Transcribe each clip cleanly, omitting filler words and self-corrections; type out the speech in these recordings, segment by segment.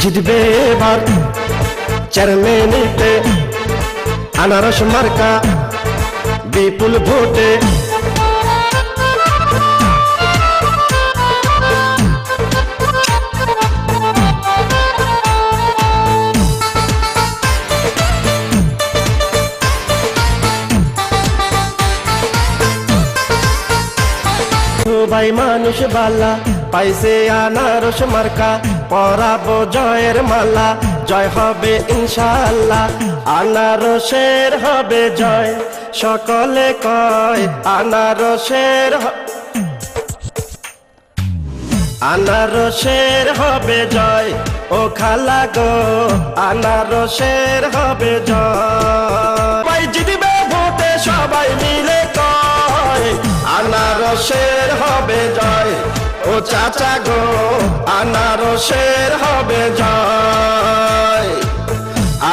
জিতবে এবার চেয়ারম্যানিতে আনারস মার্কা বিপুল ভোটে। ভাই মানুষ বালা পাইছে আনারস মার্কা, পরাবো জয়ের মালা, জয় হবে ইনশাআল্লাহ। আনারসের হবে জয়, সকলে কয় আনারসের আনারসের হবে জয়। ও খালা গো আনারসের হবে জয়। ভাই জিতবে ভোটে সবাই মিলে কয় আনারসের হবে জয়। ও চাচা গো আনারসের হবে জয়,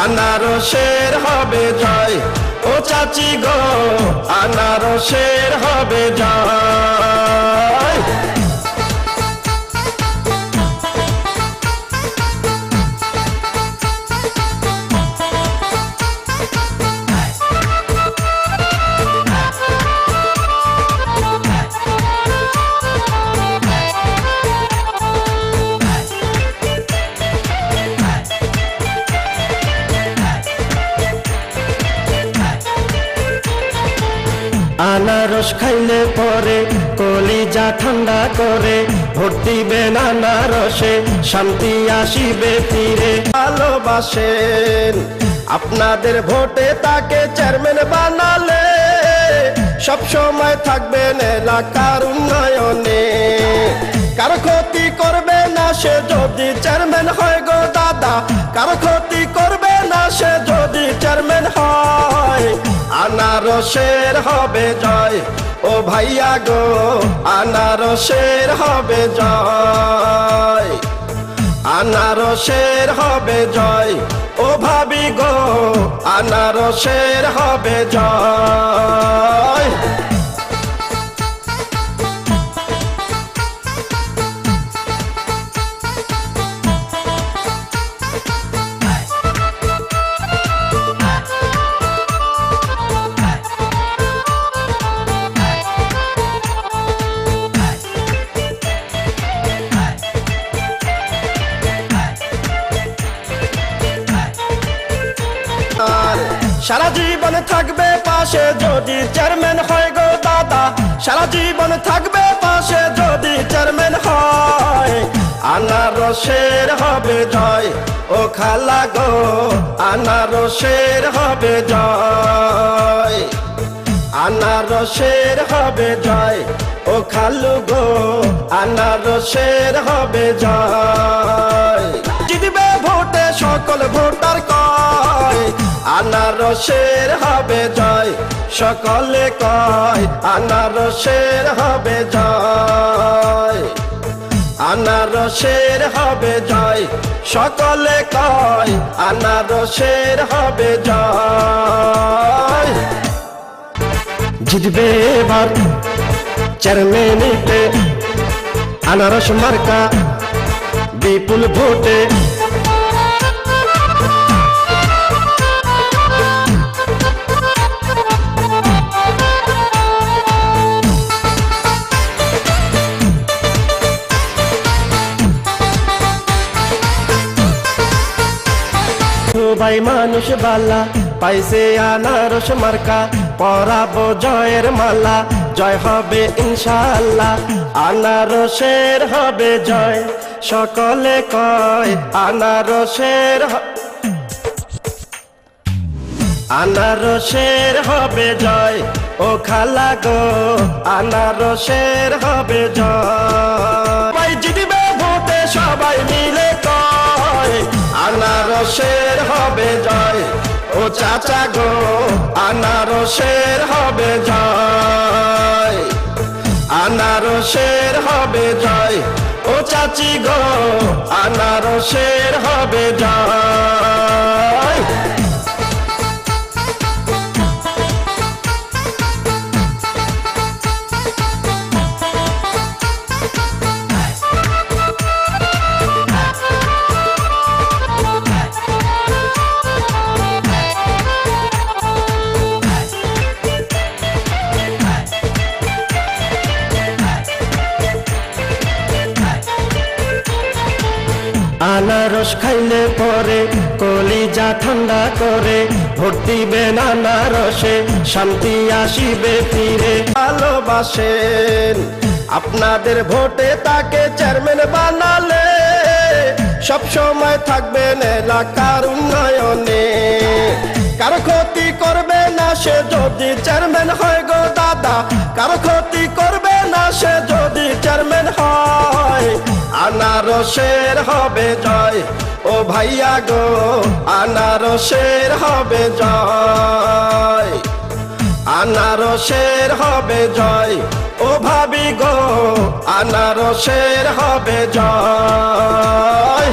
আনারসের হবে জয়। ও চাচি গো আনারসের হবে জয়। আনারস খাইলে পরে কলিজা ঠান্ডা করে, ভোট দিবেন আনারসে শান্তি আসিবে ফিরে। ভালোবাসেন আপনাদের ভোটে তাকে চেয়ারম্যান বানালে, সব সময় থাকবেন এলাকার উন্নয়নে। কারো ক্ষতি করবে না সে যদি চেয়ারম্যান হয় গো দাদা, কারো ক্ষতি করবে না সে যদি চেয়ারম্যান হয়। আনারসের হবে জয়, ও ভাইয়া গো আনারসের হবে জয়, আনারসের হবে জয়। ও ভাবি গো আনারসের হবে জয়। সারা জীবন থাকবে পাশে যদি চেয়ারম্যান হয় গো দাদা, সারা জীবন থাকবে পাশে যদি চেয়ারম্যান হয়। আনারসের হবে জয়, ও খালা গো আনারসের হবে জয়, আনারসের হবে জয়। ও খালু গো আনারসের হবে জয়। জিতবে ভোটে সকল ভোটার কয় আনারসের হবে জয়, সকলে কয় আনারসের হবে জয়, আনারসের হবে জয়। সকলে কয় আনারসের হবে জয়। জিতবে এবার চেয়ারম্যানিতে আনারস মার্কা বিপুল ভোটে। ভাই মানুষ বালা পাইছে আনারস মার্কা, পরাবো জয়ের মালা, জয় হবে ইনশাআল্লাহ। আনারসের হবে জয়, সকলে কয় আনারসের আনারসের হবে জয়। ও খালা গো আনারসের হবে জয়। ভাই জিতবে ভোটে সবাই মিলে কয় আনারসের হবে জয়। ও চাচা গো আনারসের হবে জয়, আনারসের হবে জয়। ও চাচি গো আনারসের হবে জয়। আনারস খাইলে পরে কলিজা ঠান্ডা করে, ভোট দিবেন আনারসে শান্তি আসিবে ফিরে। ভালোবাসেন আপনাদের ভোটে তাকে চেয়ারম্যান বানালে, সব সময় থাকবেন এলাকার উন্নয়নে। কারো ক্ষতি করবে না সে যদি চেয়ারম্যান হয় গো দাদা, কারো ক্ষতি করবে না সে যদি চেয়ারম্যান হয়। আনারসের হবে জয় ও ভাইয়া গো, আনারসের হবে জয়, আনারসের হবে জয় ও ভাবি গো, আনারসের হবে জয়।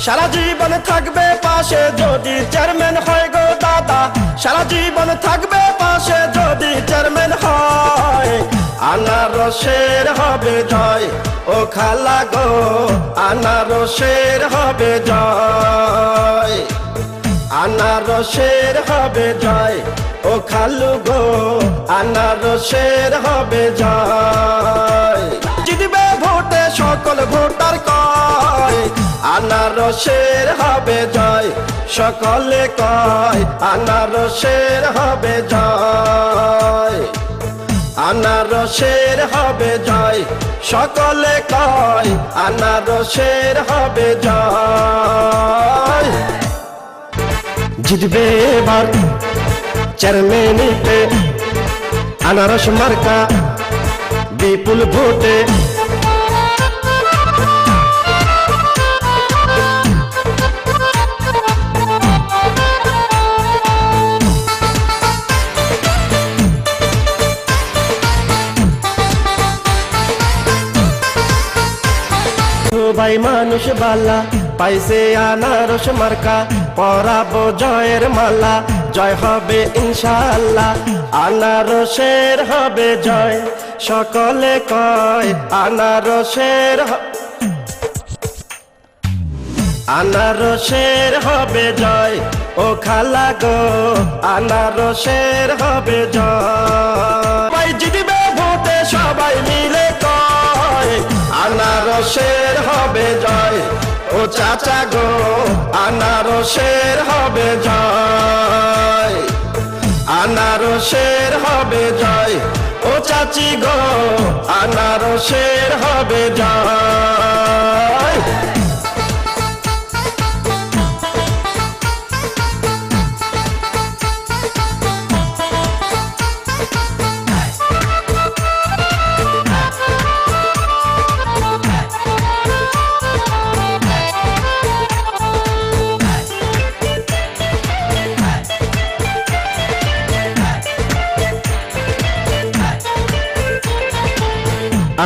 সারা জীবন থাকবে পাশে যদি চেয়ারম্যান হয় গো দাদা, সারা জীবন থাকবে পাশে যদি চেয়ারম্যান হয়। আনারসের হবে জয় ও খালা গো, আনারসের হবে জয়, আনারসের হবে জয় ও খালু গো, আনারসের হবে জয়। জিতবে ভোটে সকল ভোটার কয়, আনারসের হবে জয়, সকলে কয় আনারসের হবে জয়, আনারসের হবে জয়, সকলে কয় আনারসের হবে জয়। জিতবে এবার চেয়ারম্যানিতে আনারস মার্কা বিপুল ভোটে। ভাই মানুষ বালা পাইছে আনারস মার্কা, পরাবো জয়ের মালা, জয় হবে ইনশাআল্লাহ, আনারসের হবে জয়, সকলে কয় আনারসের আনারসের হবে জয় ও খালা গো, আনারসের হবে জয়। ভাই জিতবে ভোটে সবাই মিলে কয় আনারসের হবে জয় ও চাচা গো, আনারসের হবে জয়, আনারসের হবে জয় ও চাচি গো, আনারসের হবে জয়।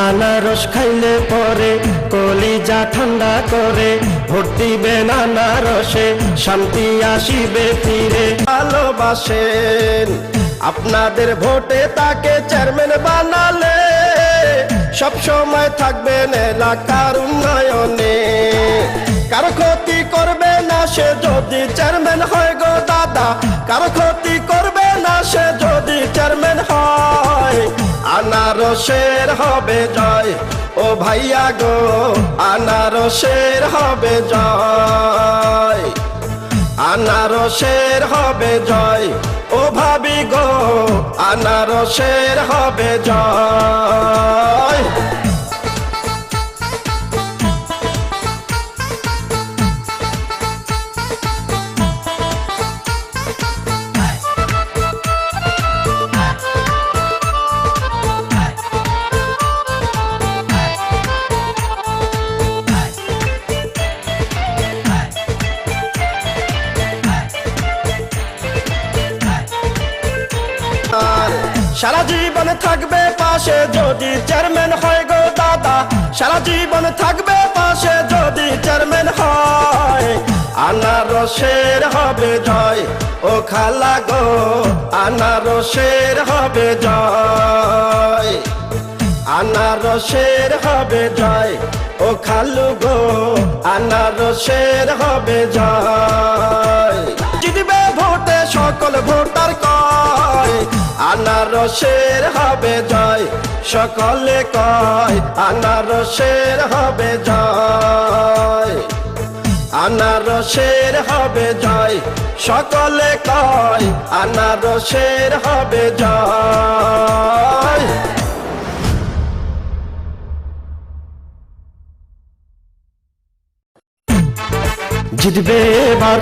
আনারস খাইলে পরে কলিজা ঠান্ডা করে, ভোট দিবেন আনারসে শান্তি আসিবে ফিরে। ভালোবাসেন আপনাদের ভোটে তাকে চেয়ারম্যান বানালে, সব সময় থাকবেন এলাকার উন্নয়নে। কারো ক্ষতি করবে না সে যদি চেয়ারম্যান হয় গো দাদা, কারো ক্ষতি করবে না সে যদি চেয়ারম্যান হয়। আনারসের হবে জয় ও ভাইয়া গো, আনারসের হবে জয়, আনারসের হবে জয় ও ভাবি গো, আনারসের হবে জয়। সারা জীবন থাকবে পাশে যদি চেয়ারম্যান হয় গো দাদা, সারা জীবন থাকবে পাশে যদি চেয়ারম্যান হয়। আনারসের হবে জয় ও খালা গো আনারসের হবে জয়, আনারসের হবে জয়, ও খালু গো আনারসের হবে জয়। জিতবে ভোটে সকল ভোটার কয় আনারসের হবে জয়, সকলে কয় আনারসের হবে জয়, আনারসের হবে জয়, সকলে কয় আনারসের হবে জয়। জিতবে এবার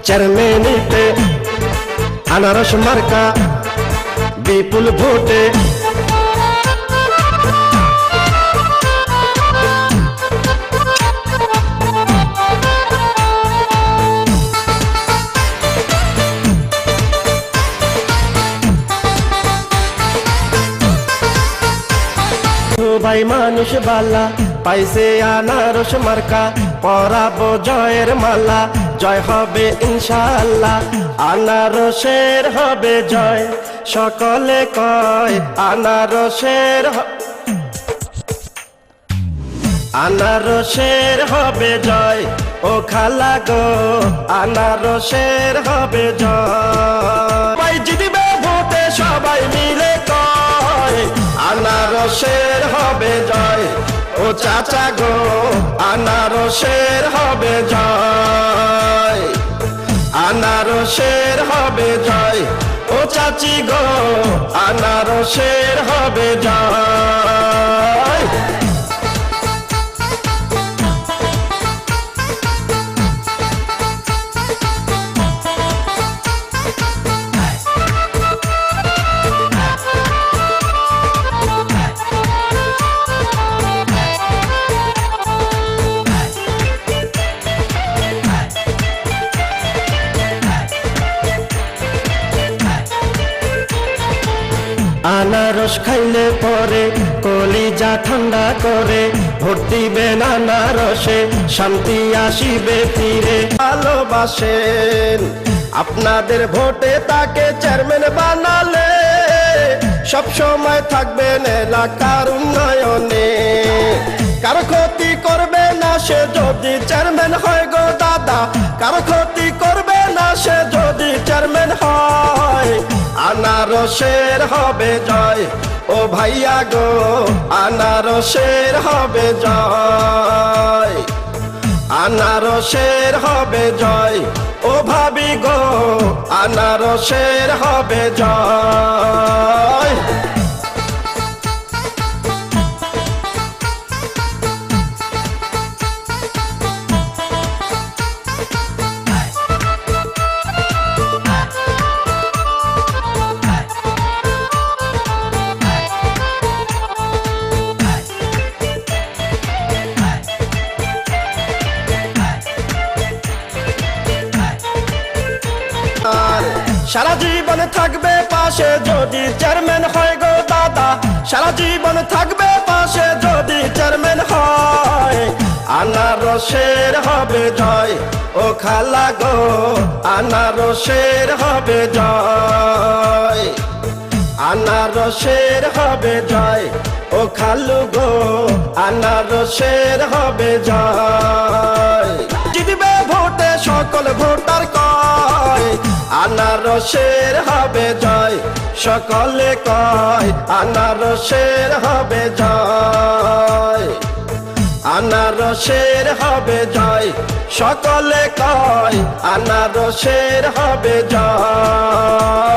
চেয়ারম্যানিতে আনারস মার্কা বিপুল ভোটে, ভাই মানুষ বালা পাইছে আনারস মার্কা, পরাবো জয়ের মালা, জয় হবে ইনশাআল্লাহ, আনারসের হবে জয়, সকলে কয় আনারসের আনারসের হবে জয়, ও খালা গো আনারসের হবে জয়। ভাই জিতবে ভোটে সবাই মিলে কয় আনারসের হবে জয়, ও চাচা গো আনারসের হবে জয়, আনারসের হবে জয়, ও চাচি গো আনারসের হবে জয়। আনারস খাইলে পরে কলিজা ঠান্ডা করে, ভোট দিবেন আনারসে শান্তি আসিবে ফিরে। ভালোবাসেন আপনাদের ভোটে তাকে চেয়ারম্যান বানালে, সব সময় থাকবেন এলাকার উন্নয়নে, কারো ক্ষতি করবে না সে যদি চেয়ারম্যান হয় গো দাদা, কারো ক্ষতি করবে না সে যদি চেয়ারম্যান হয়, আনারসের হবে জয়, ও ভাইয়া গো আনারসের হবে জয়, আনারসের হবে জয়, ও ভাবি গো আনারসের হবে জয়। সারা জীবন থাকবে পাশে যদি চেয়ারম্যান হয় গো দাদা, সারা জীবন থাকবে পাশে যদি চেয়ারম্যান হয়, আনারসের হবে জয়, ও খালা গো আনারসের হবে জয়, আনারসের হবে জয়, ও খালু গো আনারসের হবে জয়। জিতবে ভোটে সকল ভোটার কয় আনারসের হবে জয়, সকলে কয় আনারসের হবে জয়, আনারসের হবে জয়, সকলে কয় আনারসের হবে জয়।